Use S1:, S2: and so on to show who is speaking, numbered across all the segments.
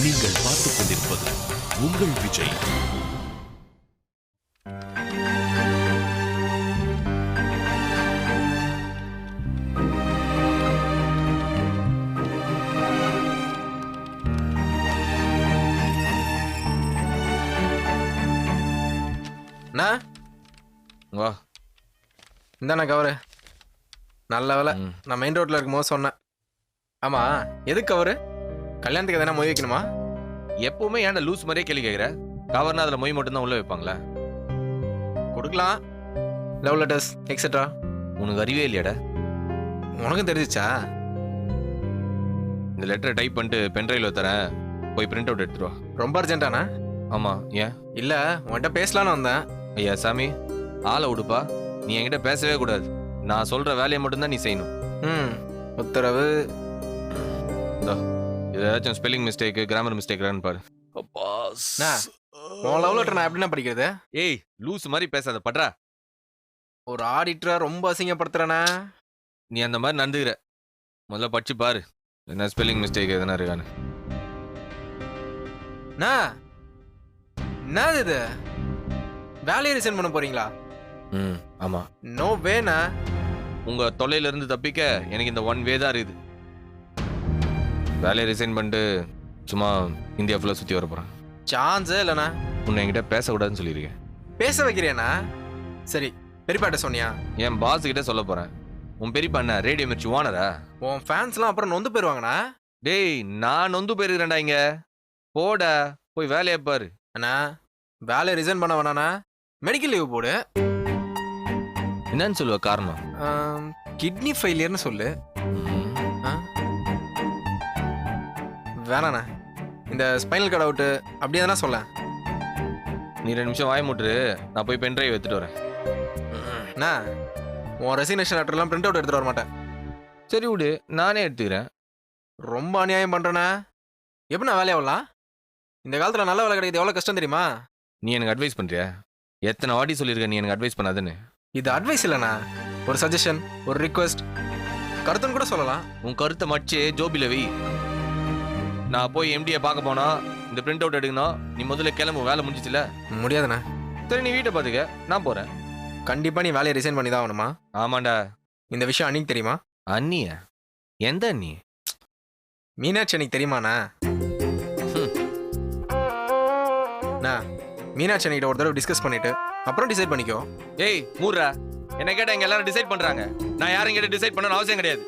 S1: நீங்கள் பார்த்துக் கொண்டிருப்பது உங்கள் விஜய்.
S2: வா
S3: இந்தாண்ணா கவரு. நல்ல வேலை நான் மெயின் ரோட்ல இருக்கும்போது சொன்னேன். ஆமா, எதுக்கு கவரு? கல்யாணத்துக்கு எதனா மொய் வைக்கணுமா?
S2: எப்பவுமே ஏன்டா லூஸ் மாதிரியே கேள்வி கேட்குற? கவர்னா அதில் மொய் மட்டும்தான் உள்ள வைப்பாங்களா?
S3: கொடுக்கலாம். Love letters etcetera.
S2: உனக்கு அறிவே இல்லையாடா?
S3: உனக்கும் தெரிஞ்சிச்சா?
S2: இந்த லெட்டரை டைப் பண்ணிட்டு பென்ட்ரைவில் தரேன், போய் பிரிண்ட் அவுட் எடுத்துருவா.
S3: ரொம்ப அர்ஜென்ட்டாண்ணா?
S2: ஆமாம். ஏன்?
S3: இல்லை, உன்கிட்ட பேசலான்னு வந்தேன்.
S2: ஐயா சாமி, ஆளை விடுப்பா. நீ என்கிட்ட பேசவே கூடாது. நான் சொல்கிற வேலையை மட்டும்தான் நீ செய்யணும்.
S3: உத்தரவு.
S2: இதோ ஏதாச்சும் ஸ்பெல்லிங் மிஸ்டேக்கு, கிராமர் மிஸ்டேக்னு பாரு.
S3: உன் லவ் லெட்டர் நான் எப்படின்னா படிக்கிறது?
S2: ஏய், லூஸ் மாதிரி பேசாத, பட்றா.
S3: ஒரு ஆடிட்டரா ரொம்ப அசிங்கப்படுத்துறேண்ணா.
S2: நீ அந்த மாதிரி நடந்துக்கிற. முதல்ல படிச்சு பாரு, என்ன ஸ்பெல்லிங் மிஸ்டேக் எதனா இருக்கான்னு.
S3: என்னது இது? வேலையை ரிசைன் பண்ண போறீங்களா?
S2: ஆமாம்.
S3: நோ வேணா.
S2: உங்கள் தொல்லையிலேருந்து தப்பிக்க எனக்கு இந்த ஒன் வே தான் இருக்குது. வேலையை ரிசைன் பண்ணிட்டு சும்மா இந்தியா ஃபுல்லாக சுற்றி வர போகிறேன்.
S3: சான்ஸே இல்லைண்ணா.
S2: உன்னை என்கிட்ட பேசக்கூடாதுன்னு சொல்லியிருக்கேன்.
S3: பேச வைக்கிறியாண்ணா? சரி, பெரியப்பாட்ட சொன்னியா?
S2: என் பாஸ் கிட்ட சொல்ல போகிறேன். உன் பெரியப்பா என்ன ரேடியோ மிர்ச்சி ஓனரா?
S3: உன் ஃபேன்ஸ்லாம் அப்புறம் நொந்து போயிருவாங்கண்ணா.
S2: டேய், நான் நொந்து போயிருக்கிறேன்டா. இங்கே போடா, போய் வேலையை பாரு.
S3: அண்ணா, வேலையை ரிசைன் பண்ண வேணாண்ணா. மெடிக்கல் லீவ் போடு.
S2: என்னன்னு சொல்லுவ காரணம்?
S3: கிட்னி ஃபெயிலியர்னு சொல்லு. வேணாண்ணா, இந்த ஸ்பைனல் கார்டு அவுட்டு அப்படியே தானே சொல்ல.
S2: நீ 2 நிமிஷம் வாய மூட்டுரு, நான் போய் பென் டிரைவ் எடுத்துட்டு வரேன்.
S3: அண்ணா, உன் ரெசிக்னேஷன் லெட்டர்லாம் பிரிண்ட் அவுட் எடுத்துட்டு வர மாட்டேன்.
S2: சரி விடு, நானே எடுத்துக்கிறேன்.
S3: ரொம்ப அநியாயம் பண்ணுறேண்ணா. எப்படி நான் வேலையை வரலாம்? இந்த காலத்தில் நல்ல வேலை கிடைக்கிறது எவ்வளோ கஷ்டம் தெரியுமா?
S2: நீ எனக்கு அட்வைஸ் பண்ணுறியா? எத்தனை வாட்டி சொல்லியிருக்க நீ எனக்கு அட்வைஸ் பண்ணாதுன்னு? இது
S3: அட்வைஸ் இல்லைண்ணா, ஒரு சஜஷன், ஒரு ரிக்வெஸ்ட், கருத்துன்னு கூட சொல்லலாம்.
S2: உன் கருத்தை மடிச்சு ஜோபில வை. நான் போய் எம்டியை பார்க்க போனா இந்த பிரிண்ட் அவுட் எடுக்கணும். நீ முதல்ல கிளம்பு, வேலை முடிஞ்சிச்சுல.
S3: முடியாதுண்ணா.
S2: சரி, நீ வீட்டை பார்த்துக்க, நான் போகிறேன்.
S3: கண்டிப்பாக நீ வேலையை ரிசைன் பண்ணி தான் ஆகணுமா?
S2: ஆமாண்டா.
S3: இந்த விஷயம் அன்னிக்கு தெரியுமா?
S2: அண்ணியா? எந்த அண்ணி?
S3: மீனாட்சி அன்னைக்கு தெரியுமாண்ணா? மீனாட்சி அன்னைக்கிட்ட ஒரு தடவை டிஸ்கஸ் பண்ணிட்டு அப்புறம் டிசைட் பண்ணிக்கோ.
S2: ஏய் மூர்ரா, என்ன கேட்டா இங்க எல்லாரும் டிசைட் பண்றாங்க. நான் யாரும் கேட்ட டிசைட் பண்ணணும் அவசியம் கிடையாது.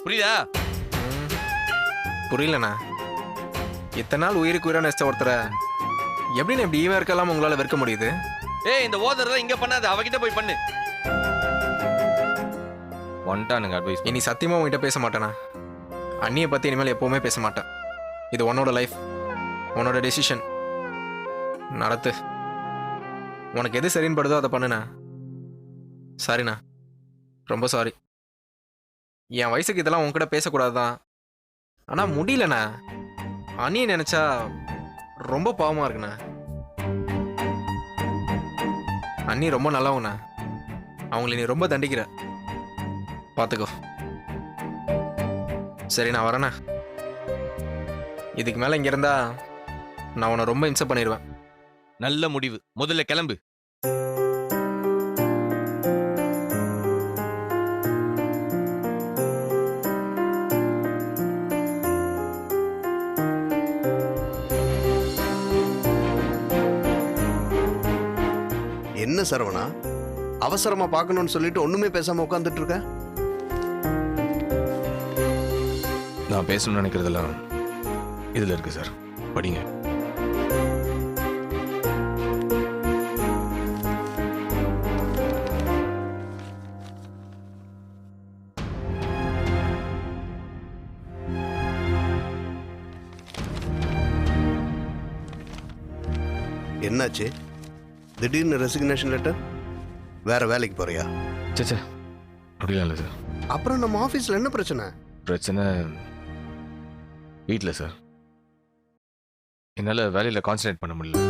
S2: புரியுதா?
S3: புரியலண்ணா. இத்தனை நாள் உயிருக்கு உயிரான நேசிச்ச ஒருத்தரை எப்படின்னு இப்படி ஈவன் இருக்கலாம் உங்களால வெறுக்க முடியுது?
S2: ஏய், இந்த ஓதர் தான் இங்க பண்ணாது, அவகிட்ட போய் பண்ணு. ஒன்டானுங்க அட்வைஸ்.
S3: இனி சத்தியமா உங்ககிட்ட பேச மாட்டேனா. அண்ணியை பத்தி இனிமேல் எப்பவுமே பேச மாட்டேன். இது உன்னோட லைஃப், உன்னோட டெசிஷன். நடத்து. உனக்கு எது சரின்னு படுதோ அதை பண்ணுண்ணா. சாரிண்ணா, ரொம்ப சாரி. என் வயசுக்கு இதெல்லாம் உன்கிட்ட பேசக்கூடாது தான். ஆனால் முடியலண்ணா. அண்ணியை நினச்சா ரொம்ப பாவமாக இருக்குண்ணா. அண்ணி ரொம்ப நல்லவங்கண்ணா. அவங்கள நீ ரொம்ப தண்டிக்கிற, பார்த்துக்கோ. சரி, நான் வரேண்ணா. இதுக்கு மேலே இங்கே இருந்தா நான் உன்னை ரொம்ப இம்சை பண்ணிடுவேன்.
S2: நல்ல முடிவு, முதல்ல கிளம்பு.
S4: என்ன சரவணா, அவசரமா பார்க்கணும்னு சொல்லிட்டு ஒண்ணுமே பேசாம உட்காந்துட்டு இருக்க?
S2: நான் பேசணும்னு நினைக்கிறதெல்லாம் இதுல இருக்கு சார், படிங்க.
S4: என்னாச்சு? திடீர்னு ரெசிக்னேஷன் லெட்டர்? வேற வேலைக்கு போறியா?
S2: சே, அப்படிலாம் இல்லை சார்.
S4: அப்புறம் நம்ம ஆஃபீஸில் என்ன பிரச்சனை?
S2: பிரச்சனை வீட்டில் சார். என்னால் வேலையில் கான்சன்ட்ரேட் பண்ண முடியல.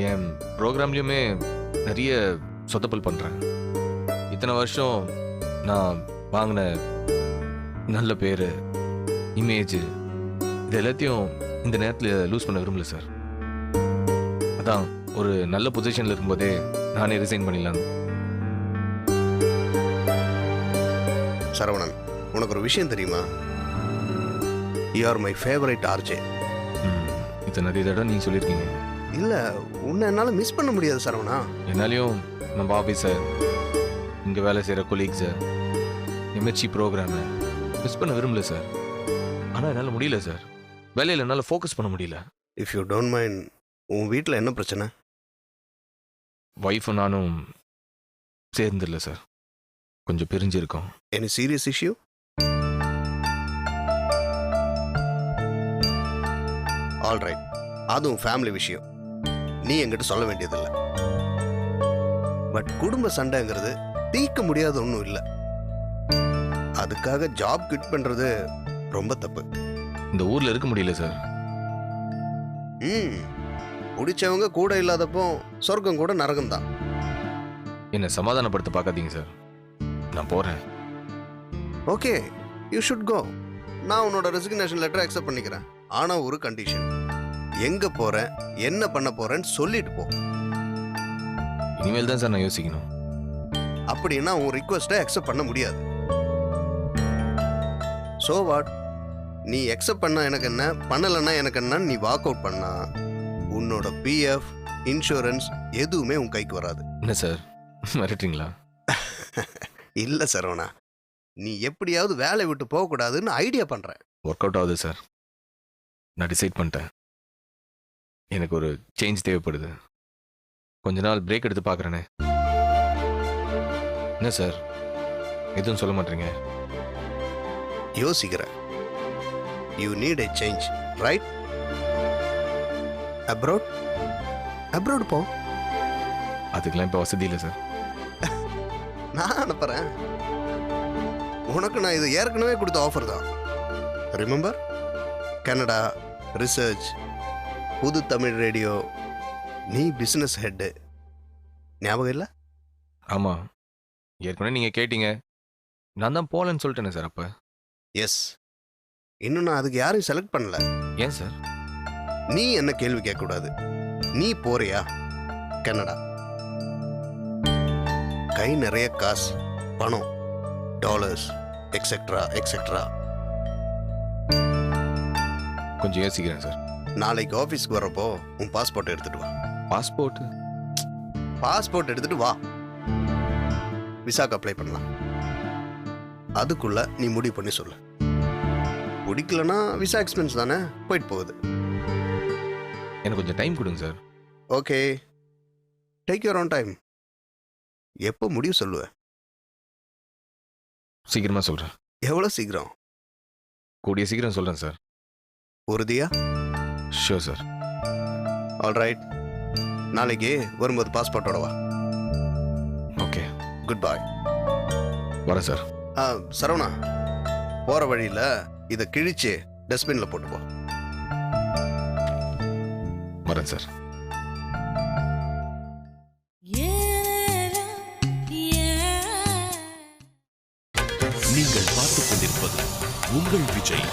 S2: என் ப்ரோக்ராம்லேயுமே நிறைய சொதப்பல் பண்ணுறேன். இத்தனை வருஷம் நான் வாங்கின நல்ல பேர், இமேஜ் இது எல்லாத்தையும் இந்த நேரத்தில் லூஸ் பண்ண விரும்பல சார். அதான் ஒரு நல்ல பொசிஷனில் இருக்கும்போதே நானே ரிசைன் பண்ணிடலாம்.
S4: சரவணன், உனக்கு ஒரு விஷயம் தெரியுமா? You are my favourite RJ.
S2: இதை நிறைய தடவை நீங்கள் சொல்லியிருக்கீங்க.
S4: இல்லை, உன்னை என்னால் மிஸ் பண்ண முடியாது சரவணா.
S2: என்னாலையும் நம்ம ஆஃபீஸை, இங்கே வேலை செய்கிற கொலீக்ஸை, எம்ஹெச்சி ப்ரோக்ராமை மிஸ் பண்ண விரும்பல சார். ஆனால் என்னால் முடியல சார். வேலையில் என்னால் ஃபோக்கஸ் பண்ண முடியல.
S4: இஃப் யூ டோன்ட் மைண்ட், உன் வீட்டில் என்ன பிரச்சனை?
S2: ஒய்ஃபும் நானும் சேர்ந்துடல சார். கொஞ்சம் பிரிஞ்சிருக்கோம்.
S4: Any serious issue? All right, அதுவும் ஃபேமிலி விஷயம், நீ என்கிட்ட சொல்ல வேண்டியதில்லை. பட் குடும்ப சண்டைங்கிறது தீர்க்க முடியாத ஒன்றும் இல்லை. அதுக்காக ஜாப் குவிட் பண்ணுறது ரொம்ப தப்பு.
S2: இந்த ஊரில் இருக்க முடியல சார்.
S4: பிடிச்சவங்க கூட இல்லாதப்போ சொர்க்கம் கூட நரகம் தான்.
S2: என்னை சமாதானப்படுத்த பார்க்காதீங்க சார். நான் போகிறேன்.
S4: Okay, you should go. நான் உன்னோட ரெசிக்னேஷன் லெட்டர் அக்செப்ட் பண்ணிக்கிறேன். ஆனால் ஒரு கண்டிஷன், எங்கே போகிறேன், என்ன பண்ண போகிறேன்னு சொல்லிட்டு போ.
S2: இனிமேல் தான் சார் நான் யோசிக்கணும்.
S4: அப்படின்னா உன் ரிக்வெஸ்ட்டை அக்செப்ட் பண்ண முடியாது. So what? நீ அக்செப்ட் பண்ண எனக்கு என்ன, பண்ணலைன்னா எனக்கு என்னன்னு நீ வாக் அவுட் பண்ணா உன்னோட பிஎஃப், இன்சூரன்ஸ் எதுவுமே உன் கைக்கு வராது.
S2: என்ன சார் மிரட்டுறீங்களா?
S4: இல்லை சரவணா, நீ எப்படியாவது வேலையை விட்டு போகக்கூடாதுன்னு ஐடியா பண்ணுறேன்.
S2: ஒர்க் அவுட் ஆகுது சார். நான் டிசைட் பண்ணிட்டேன். எனக்கு ஒரு சேஞ்ச் தேவைப்படுது. கொஞ்ச நாள் பிரேக் எடுத்து பார்க்குறேனே. என்ன சார் எதுவும் சொல்ல மாட்டேறீங்க?
S4: யோசிக்கிற. You need a change, right? Abroad? Abroad போ.
S2: அதுக்கெல்லாம் இப்போ வசதி இல்லை சார்.
S4: நான் அனுப்புறேன். உனக்கு நான் இது ஏற்கனவே கொடுத்த ஆஃபர் தான். ரிமெம்பர்? கனடா, ரிசர்ச், புது தமிழ் ரேடியோ, நீ பிஸ்னஸ் ஹெட்டு. ஞாபகம் இல்லை?
S2: ஆமாம், ஏற்கனவே நீங்கள் கேட்டீங்க. நான் தான் போகலன்னு சொல்லிட்டேனே சார். அப்போ
S4: எஸ், இன்னும் நான் அதுக்கு யாரையும் செலக்ட் பண்ணல.
S2: ஏன் சார்?
S4: நீ என்ன கேள்வி கேட்கக்கூடாது. நீ போறியா கனடா? கை நிறைய காசு, பணம், டாலர்ஸ், எக்ஸெட்ரா எக்ஸெட்ரா.
S2: கொஞ்சம் யோசிக்கிறேன் சார்.
S4: நாளைக்கு ஆஃபீஸ்க்கு வரப்போ உன் பாஸ்போர்ட் எடுத்துட்டு வா.
S2: பாஸ்போர்ட்?
S4: பாஸ்போர்ட் எடுத்துட்டு வா. விசாக்கு அப்ளை பண்ணலாம். அதுக்குள்ள நீ முடிவு பண்ணி சொல்லு. பிடிக்கலனா விசா எக்ஸ்பென்ஸ் தானே, போயிட்டு போகுது.
S2: எனக்கு கொஞ்சம் டைம் கொடுங்க sir.
S4: Okay, take your own time. எப்போ முடிவு சொல்லுவ?
S2: சீக்கிரமாக சொல்கிறேன்.
S4: எவ்வளோ சீக்கிரம்?
S2: கூடிய சீக்கிரம் சொல்கிறேன் சார்.
S4: உறுதியா?
S2: Sure sir.
S4: ஆல் ரைட், நாளைக்கு வரும்போது பாஸ்போர்ட்டோட வா.
S2: ஓகே,
S4: குட் பாய்.
S2: வரேன் சார்.
S4: சரவணா, போகிற வழியில் இதை கிழிச்சு டஸ்ட்பினில் போட்டு போ.
S2: வரேன் சார்.
S1: நீங்கள் பார்த்துக் கொண்டிருப்பது உங்கள் விஜய்.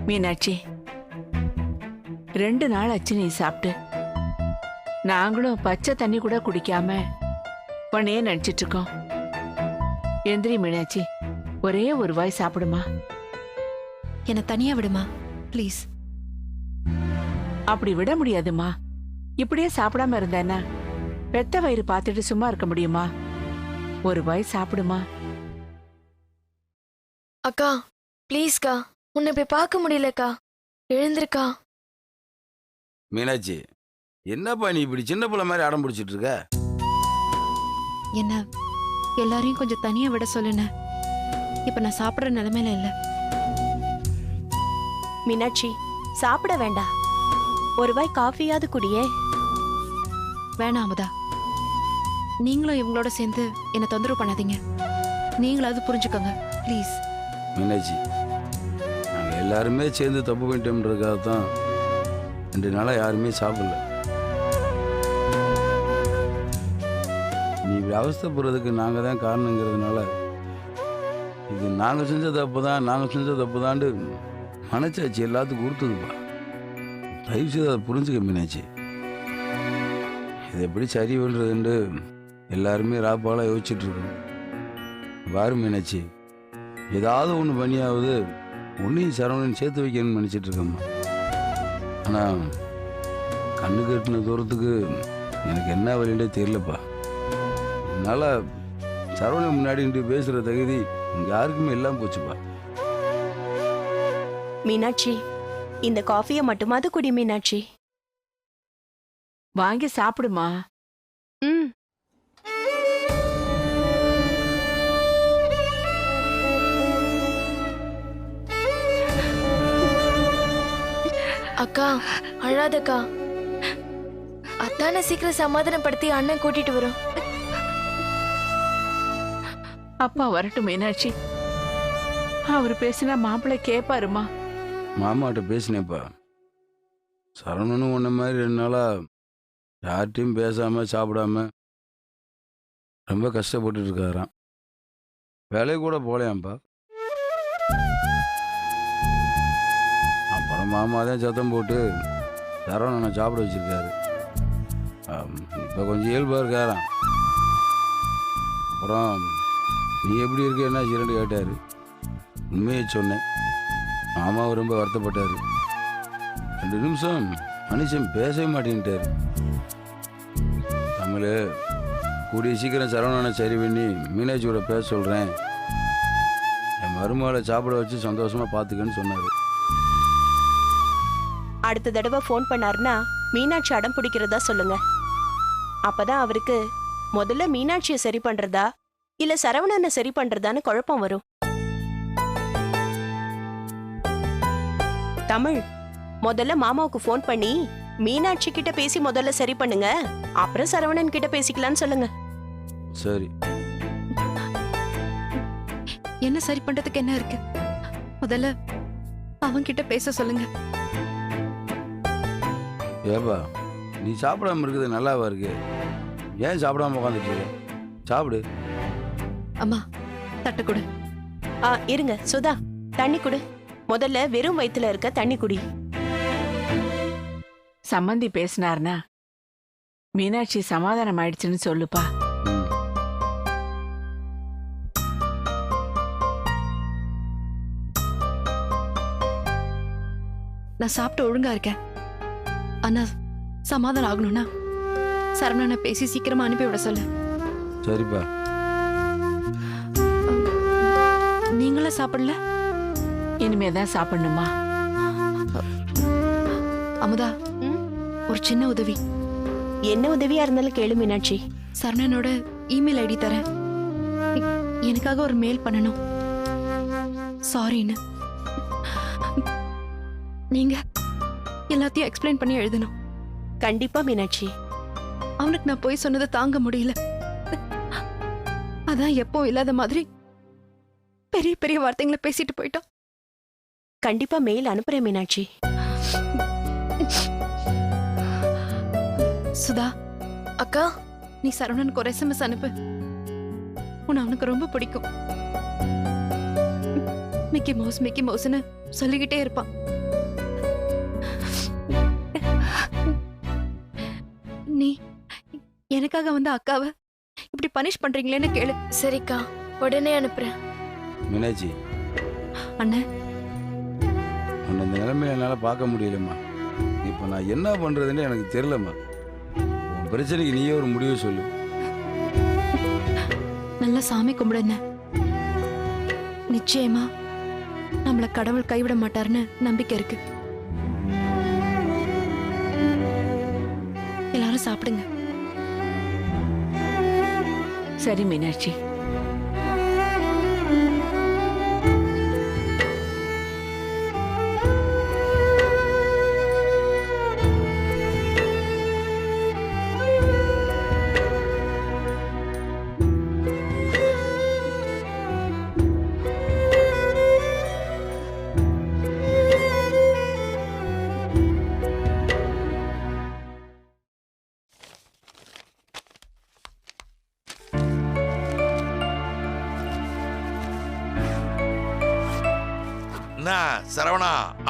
S5: மீனாட்சி, 2 நாள் ஆச்சு நீ சாப்பிட்டு. நாங்களும் பச்சை தண்ணி கூட குடிக்காம உன்னையே நினைச்சிட்டு இருக்கோம். எந்திரி மீனாட்சி, ஒரே ஒரு வாய் சாப்பிடுமா.
S6: என்னை தனியா விடுமா ப்ளீஸ்.
S5: அப்படி விட முடியாதுமா. இப்படியே சாப்பிடாம இருந்த என்ன? பெத்த வயிறு பார்த்துட்டு சும்மா இருக்க முடியுமா? ஒரு வாய் சாப்பிடுமா.
S6: அக்கா ப்ளீஸ்க்கா, உன்னை போய் பார்க்க முடியலக்கா, எழுந்திருக்கா.
S7: மீனாட்சி, என்னப்பா நீ இப்படி சின்ன பிள்ளை மாதிரி அடம் பிடிச்சிட்டு இருக்க?
S6: என்ன எல்லாரையும் கொஞ்சம் தனியா விட சொல்லுன. இப்ப நான் சாப்பிடுற நிலைமையில இல்ல.
S8: மீனாட்சி, சாப்பிட வேண்டாம், ஒரு வாய் காஃபியாவது குடியே.
S6: வேணாம் அமுதா, நீங்களும் இவங்களோட சேர்ந்து என்னை தொந்தரவு பண்ணாதீங்க. நீங்களாவது புரிஞ்சுக்கோங்க ப்ளீஸ்.
S7: மீனாட்சி, நாங்கள் எல்லாருமே சேர்ந்து தப்பு பண்ணிட்டோம்ன்றதுக்காக தான் 2 நாளாக யாருமே சாப்பிடல. நீ இப்படி அவஸ்தைப்படுறதுக்கு நாங்கள் தான் காரணங்கிறதுனால இது நாங்கள் செஞ்ச தப்பு தான்ட்டு மனச்சாச்சு எல்லாத்துக்கும் கொடுத்ததுப்பா. தயவு செய்து அதை புரிஞ்சுக்க மீனாட்சி. இது எப்படி சரி பண்ணுறதுன்ட்டு எல்லாருமே ராப்பாலாக யோசிச்சுட்டு இருக்கோம். பாரு மீனாட்சி, ஏதாவது ஒன்று பண்ணியாவது ஒன்றையும் சரவணன் சேர்த்து வைக்கணும்னு நினச்சிட்டு இருக்கம்மா. ஆனால் கண்ணு கட்டின தூரத்துக்கு எனக்கு என்ன வழியிலே தெரியலப்பா. அதனால் சரவணன் முன்னாடி பேசுகிற தகுதி இங்கே யாருக்குமே எல்லாம் போச்சுப்பா.
S8: மீனாட்சி, இந்த காஃபியை மட்டுமாவது குடி மீனாட்சி.
S5: வாங்கி சாப்பிடுமா.
S8: ம்.
S9: அக்கா அழாதக்கா. அத்தானை சீக்கிரம் சமாதானப்படுத்தி அண்ணன் கூட்டிட்டு வரும்.
S5: அப்பா வரட்டும் மீனாட்சி. அவர் பேசினா மாப்பிள்ளை கேட்பாருமா.
S7: மாமாட்ட பேசினேப்பா. சரவணனும் உன்ன மாதிரி 2 நாளாக யார்கிட்டையும் பேசாமல் சாப்பிடாம ரொம்ப கஷ்டப்பட்டுட்டு இருக்காராம். வேலைக்கு கூட போகலையாம்ப்பா. அப்புறம் மாமா தான் சத்தம் போட்டு சரவணனை சாப்பிட வச்சிருக்காரு. இப்போ கொஞ்சம் இயல்பாக இருக்காராம். அப்புறம் நீ எப்படி இருக்க என்ன சிரண்டு கேட்டார். உண்மையை சொன்னேன். மாமாவை ரொம்ப வருத்தப்பட்டார். 2 நிமிஷம் மனுஷன் பேசவே மாட்டேன்ட்டார். தமிழ், கூடிய சீக்கிரம் சரவணனை சரி பண்ணி மீனாட்சியோட பேச சொல்கிறேன். என் மருமகளை சாப்பிட வச்சு சந்தோஷமாக பார்த்துக்கன்னு சொன்னார்.
S8: அடுத்த தடவை ஃபோன் பண்ணாருன்னா மீனாட்சி அடம் பிடிக்கிறதா சொல்லுங்க. அப்பதான் அவருக்கு முதல்ல மீனாட்சியை சரி பண்றதா இல்ல சரவணனை சரி பண்றதான்னு குழப்பம் வரும். தமிழ், முதல்ல மாமாவுக்கு ஃபோன் பண்ணி மீனாட்சி கிட்ட பேசி முதல்ல சரி பண்ணுங்க. அப்புறம் சரவணன் கிட்ட பேசிக்கலாம்னு சொல்லுங்க.
S7: சரி.
S6: என்ன சரி பண்றதுக்கு என்ன இருக்கு? முதல்ல அவன்கிட்ட பேச சொல்லுங்க.
S7: ஏப்பா, நீ சாப்பிடாம இருக்குது நல்லாவா இருக்கு? ஏன் சாப்பிடாம உட்காந்துட்டு இருக்க? சாப்பிடு.
S6: அம்மா தட்டு கொடு.
S8: இருங்க சுதா, தண்ணி குடு. முதல்ல வெறும் வயித்துல இருக்க தண்ணி குடி.
S5: சம்மந்தி பேசினார்னா மீனாட்சி சமாதானம் ஆயிடுச்சுன்னு சொல்லுப்பா.
S7: ம்.
S6: நான் சாப்பிட்டு ஒழுங்கா இருக்கேன். ஆனா சமாதானம் ஆகணும்னா சரவணனை பேசி சீக்கிரமா அனுப்பி விட சொல்லு.
S7: சரிப்பா.
S6: நீங்களும் சாப்பிடல?
S5: இனிமேதான் சாப்பிடணுமா.
S6: அமுதா,
S8: ம்?
S6: ஒரு சின்ன உதவி.
S8: என்ன உதவியா இருந்தாலும் கேளு மீனாட்சி.
S6: சரவணனோட இமெயில் ஐடி தரேன். எனக்காக ஒரு மெயில் பண்ணணும். சாரின்னு. நீங்க எல்லாத்தையும் எக்ஸ்பிளைன் பண்ணி எழுதணும்.
S8: கண்டிப்பா மீனாட்சி.
S6: அவனுக்கு நான் போய் சொன்னதை தாங்க முடியல. அதான் எப்போ இல்லாத மாதிரி பெரிய பெரிய வார்த்தைங்களை பேசிட்டு போயிட்டான்.
S8: கண்டிப்பா மெயில் அனுப்புறேன் மீனாட்சி.
S6: சுதா,
S9: அக்கா
S6: நீ சரவணனுக்கு ஒரு SMS அனுப்பு. உன்னை அவனுக்கு ரொம்ப பிடிக்கும். மிக்கி மவுஸ்னு சொல்லிக்கிட்டே இருப்பான். நீ எனக்காக வந்து அக்காவை இப்படி பனிஷ் பண்றீங்களேன்னு கேளு.
S9: சரிக்கா, உடனே அனுப்புறேன்.
S7: மீனாட்சி,
S6: அண்ணன்,
S7: உன்னை இந்த நிலைமையில என்னால் பார்க்க முடியலம்மா. இப்போ நான் என்ன பண்ணுறதுன்னு எனக்கு தெரியலம்மா. உன் பிரச்சனைக்கு நீயே ஒரு முடிவு சொல்லு.
S6: நல்லா சாமி கும்பிடுன. நிச்சயமா நம்மள கடவுள் கைவிட மாட்டாருன்னு நம்பிக்கை இருக்கு. எல்லாரும் சாப்பிடுங்க.
S5: சரி மீனாட்சி.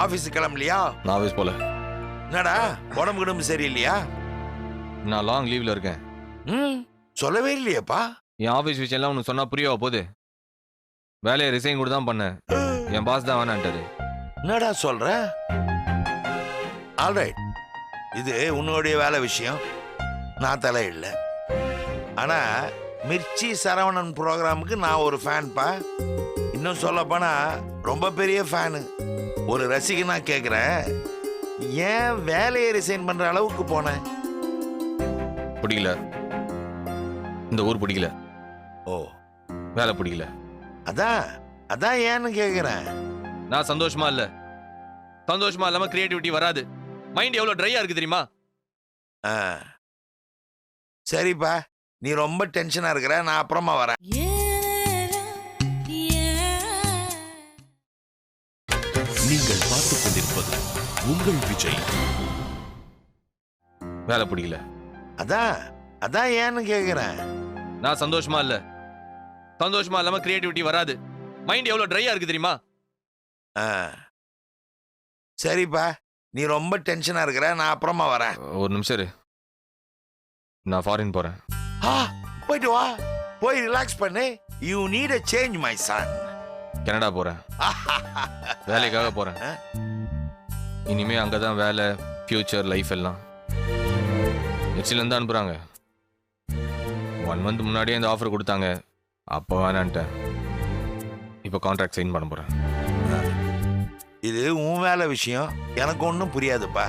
S10: ஆபீஸ் கிளம்பலையா?
S2: நான் ஆஃபீஸ் போல.
S10: என்னடா உடம்பு கிடம்பு சரியில்லையா?
S2: நான் லாங் லீவ்ல இருக்கேன்.
S10: ம் சொல்லவே இல்லையேப்பா.
S2: என் ஆஃபீஸ் விஷயம்லாம் உனக்கு சொன்னா புரியவா போகுது? வேலையை ரிசைன் கூட தான் பண்ணேன். என் பாஸ் தான் வேணான்ட்டாரு.
S10: என்னடா சொல்ற? ஆல்ரைட், இது உன்னுடைய வேலை விஷயம், நான் தலையிடல. ஆனா மிர்ச்சி சரவணன் ப்ரோக்ராமுக்கு நான் ஒரு ஃபேன்பா. இன்னும் சொல்ல போனா ரொம்ப பெரிய ஃபேனு. ஒரு ரசிகனா கேட்குறேன், ஏன் வேலையை ரிசைன் பண்ற அளவுக்கு போனேன்?
S2: பிடிக்கல, இந்த ஊர் பிடிக்கல,
S10: ஓ
S2: வேலை பிடிக்கல.
S10: அதான் அதான் ஏன்னு கேட்குறேன்.
S2: நான் சந்தோஷமா இல்ல. சந்தோஷமா இல்லாம கிரியேட்டிவிட்டி வராது. மைண்ட் எவ்வளவு ட்ரையா இருக்கு தெரியுமா?
S10: ஆ சரிப்பா, நீ ரொம்ப டென்ஷனா இருக்கிற, நான் அப்புறமா வரேன்.
S1: நீங்கள் பார்த்துக் கொண்டிருப்பது உங்கள் விஜய்.
S2: வேலை பிடிக்கல.
S10: அதான் அதான் ஏன்னு கேட்குறேன்.
S2: நான் சந்தோஷமா இல்ல. சந்தோஷமா இல்லாம கிரியேட்டிவிட்டி வராது. மைண்ட் எவ்வளவு ட்ரையா இருக்கு தெரியுமா?
S10: ஆ சரிப்பா, நீ ரொம்ப டென்ஷனா இருக்கிற, நான் அப்புறமா வரேன்.
S2: ஒரு நிமிஷம் இரு. நான் ஃபாரின் போறேன்.
S10: போயிட்டு வா, போய் ரிலாக்ஸ் பண்ணு. You need a change my son.
S2: Canada போறேன். வேலைக்காக போறேன். இனிமே அங்கதான் வேலை, ஃபியூச்சர், லைஃப் எல்லாம். எச்சில இருந்து அனுப்புறாங்க. 1 month முன்னாடியே இந்த ஆஃபர் கொடுத்தாங்க. அப்போ வேணான்ட்டேன். இப்போ கான்ட்ராக்ட் சைன் பண்ண போறேன்.
S10: இது உன் வேலை விஷயம், எனக்கு ஒன்றும் புரியாதுப்பா.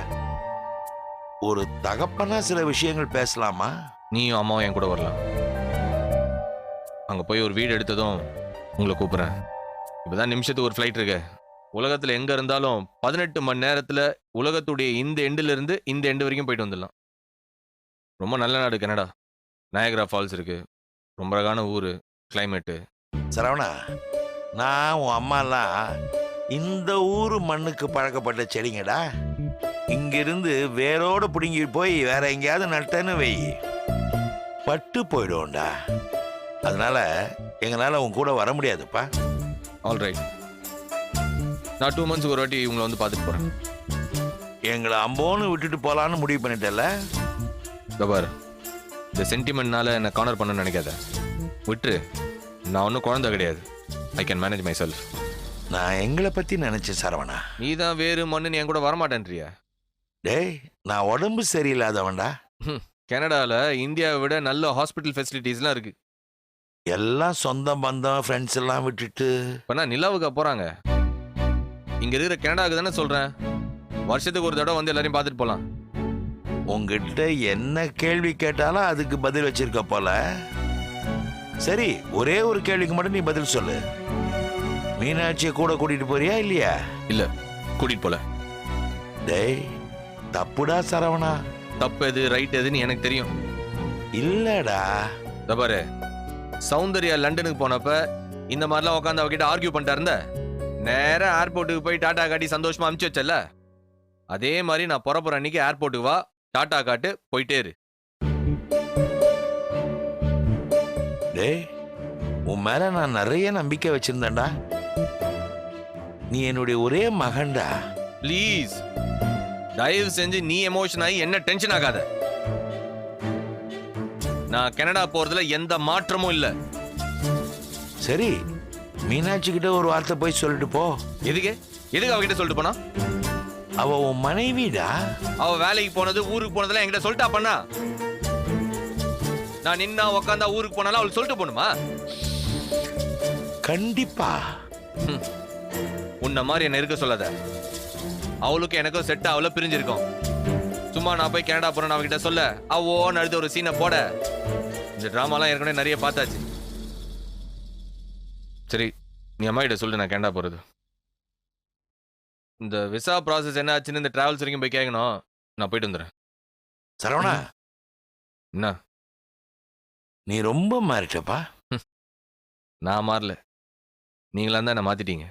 S10: ஒரு தகப்பனா சில விஷயங்கள் பேசலாமா?
S2: நீயும் அம்மாவும் என் கூட வரலாம். அங்க போய் ஒரு வீடு எடுத்ததும் உங்களை கூப்பிடுறேன். இப்பதான் நிமிஷத்துக்கு ஒரு ஃப்ளைட் இருக்கு. உலகத்துல எங்க இருந்தாலும் 18 மணி நேரத்துல உலகத்துடைய இந்த எண்டுல இருந்து இந்த எண்டு வரைக்கும் போயிட்டு வந்துடலாம். ரொம்ப நல்ல நாடு கனடா. நயாகரா ஃபால்ஸ் இருக்கு. ரொம்ப அழகான ஊரு, கிளைமேட்டு.
S10: சரவணா, நான் உன் அம்மாலாம் இந்த ஊரு மண்ணுக்கு பழக்கப்பட்ட செடிங்கடா. இங்கிருந்து வேரோட பிடுங்கி போய் வேற எங்கேயாவது நட்டேன்னு வை, பட்டு போயிடுவோம்டா. அதனால எங்களால் உன் கூட வர முடியாதுப்பா.
S2: ஆல்ரைட், நான் 2 months ஒரு வாட்டி உங்களை வந்து பார்த்துட்டு போறேன்.
S10: எங்களை அம்போன்னு விட்டுட்டு போலான்னு முடிவு பண்ணிட்டல.
S2: பார், இந்த சென்டிமெண்ட்னால என்னை கார்னர் பண்ண நினைக்காத. விட்டுரு, நான் ஒன்றும் குழந்தை கிடையாது. I can manage my self.
S10: நான் எங்களை பத்தி நினைச்சேன் சரவணா.
S2: நீ தான் வேறு மண்ணுன்னு என் கூட வரமாட்டேன்றியா?
S10: டேய், நான் உடம்பு சரியில்லாதவன்டா.
S2: கனடாவில் இந்தியாவை விட நல்ல ஹாஸ்பிட்டல் ஃபெசிலிட்டிஸ்லாம் இருக்கு.
S10: எல்லாம் சொந்த பந்தம் ஃப்ரெண்ட்ஸ் எல்லாம் விட்டுட்டு
S2: இப்போ நான் நிலாவுக்கு போகிறாங்க. இங்கே இருக்கிற கனடாவுக்கு தானே சொல்கிறேன். வருஷத்துக்கு ஒரு தடவை வந்து எல்லாரையும் பார்த்துட்டு போகலாம்.
S10: உங்ககிட்ட என்ன கேள்வி கேட்டாலும் அதுக்கு பதில் வச்சிருக்க போல. சரி, ஒரே ஒரு கேள்விக்கு மட்டும் நீ பதில் சொல்லு. மீனாட்சியை கூட கூட்டிட்டு போறியா இல்லையா?
S2: இல்ல, கூட்டிட்டு போல.
S10: டேய், தப்புடா சரவணா.
S2: தப்பு எது ரைட் எதுன்னு எனக்கு தெரியும்.
S10: இல்லடா.
S2: பாரு, சௌந்தர்யா லண்டனுக்கு போனப்ப இந்த மாதிரிலாம் உட்காந்து அவகிட்ட ஆர்கியூ பண்ணிட்டா இருந்த. நேரா ஏர்போர்ட்டுக்கு போய் டாடா காட்டி சந்தோஷமா அனுப்பிச்சு வச்சல. அதே மாதிரி நான் போற அன்னைக்கு ஏர்போர்ட்டுக்கு வா, டாடா காட்டு, போயிட்டே இரு.
S10: டேய், உன் மேல நான் நிறைய நம்பிக்கை வச்சிருந்தேன்டா. நீ என்னுடைய ஒரே மகன்டா.
S2: ப்ளீஸ், தயவு செஞ்சு நீ எமோஷன் ஆகி என்ன டென்ஷன் ஆகாத. நான் கனடா போறதுல எந்த மாற்றமும் இல்ல.
S10: சரி, மீனாட்சி கிட்ட ஒரு வார்த்தை போய் சொல்லிட்டு போ.
S2: எதுக்கு அவகிட்ட சொல்லிட்டு போனா?
S10: அவ உன் மனைவிடா.
S2: அவ வேலைக்கு போனது, ஊருக்கு போனதெல்லாம் என்கிட்ட சொல்லிட்டா பண்ணா? நான் நின்னா உக்காந்தா ஊருக்கு போனாலும் அவளுக்கு சொல்லிட்டு போணுமா?
S10: கண்டிப்பா.
S2: உன்ன மாதிரி என்ன இருக்க சொல்லாத. அவளுக்கு எனக்கும் செட் அவள பிரிஞ்சிருக்கோம். சும்மா நான் போய் கனடா போறேன் அவகிட்ட சொல்ல ஓன்னு அழுது ஒரு சீனை போட. இந்த டிராமாலாம் ஏற்கனவே நிறைய பார்த்தாச்சு. சரி, நீ அம்மா கிட்ட சொல்லு நான் கனடா போறது. இந்த விசா ப்ராசஸ் என்ன ஆச்சுன்னு இந்த டிராவல்ஸ் வரைக்கும் போய் கேட்கணும். நான் போயிட்டு வந்துடுறேன்.
S10: சரவணா,
S2: என்ன
S10: நீ ரொம்ப மாறிட்டப்பா.
S2: நான் மாறல, நீங்களா தான் என்ன மாத்திட்டீங்க.